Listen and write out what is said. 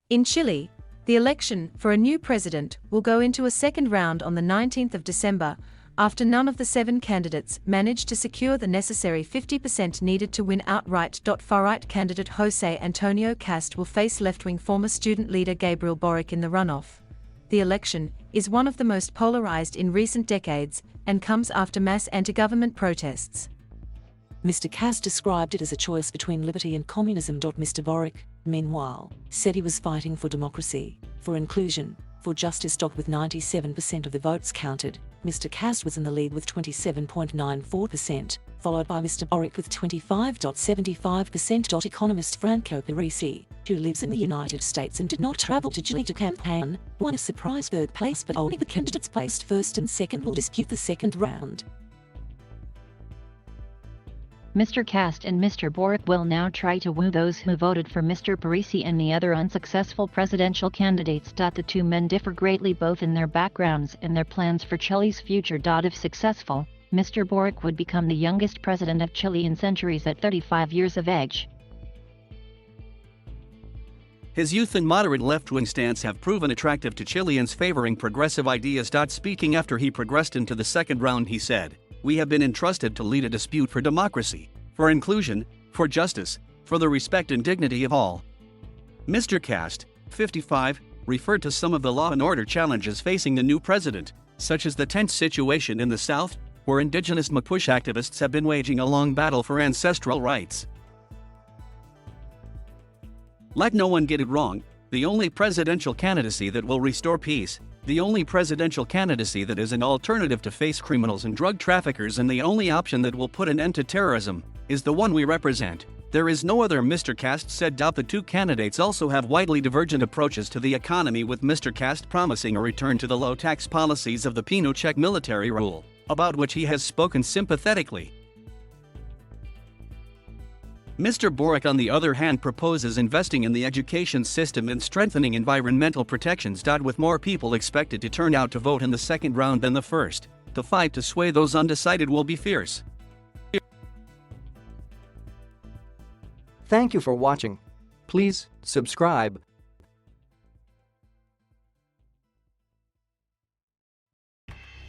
In Chile, the election for a new president will go into a second round on the 19th of December, after none of the 7 candidates managed to secure the necessary 50% needed to win. Outright.Far-right candidate José Antonio Kast will face left-wing former student leader Gabriel Boric in the runoff. The election is one of the most polarized in recent decades and comes after mass anti-government protests. Mr. Kast described it as a choice between liberty and communism. Mr. Boric, meanwhile, said he was fighting for democracy, for inclusion, for justice. With 97% of the votes counted, Mr. Kast was in the lead with 27.94%, followed by Mr. Boric with 25.75%. Economist Franco Parisi, who lives in the United States and did not travel to Chile to campaign, won a surprise third place, but only the candidates placed first and second will dispute the second round. Mr. Kast and Mr. Boric will now try to woo those who voted for Mr. Parisi and the other unsuccessful presidential candidates. The two men differ greatly both in their backgrounds and their plans for Chile's future. If successful, Mr. Boric would become the youngest president of Chile in centuries at 35 years of age. His youth and moderate left-wing stance have proven attractive to Chileans favoring progressive ideas. Speaking after he progressed into the second round, he said, "We have been entrusted to lead a dispute for democracy, for inclusion, for justice, for the respect and dignity of all." Mr. Kast, 55, referred to some of the law and order challenges facing the new president, such as the tense situation in the south, where indigenous Mapuche activists have been waging a long battle for ancestral rights. Let no one get it wrong, the only presidential candidacy that will restore peace, the only presidential candidacy that is an alternative to face criminals and drug traffickers, and the only option that will put an end to terrorism, is the one we represent. There is no other, Mr. Kast said. The two candidates also have widely divergent approaches to the economy, with Mr. Kast promising a return to the low tax policies of the Pinochet military rule, about which he has spoken sympathetically. Mr. Boric, on the other hand, proposes investing in the education system and strengthening environmental protections. With more people expected to turn out to vote in the second round than the first, the fight to sway those undecided will be fierce. Thank you for watching. Please subscribe.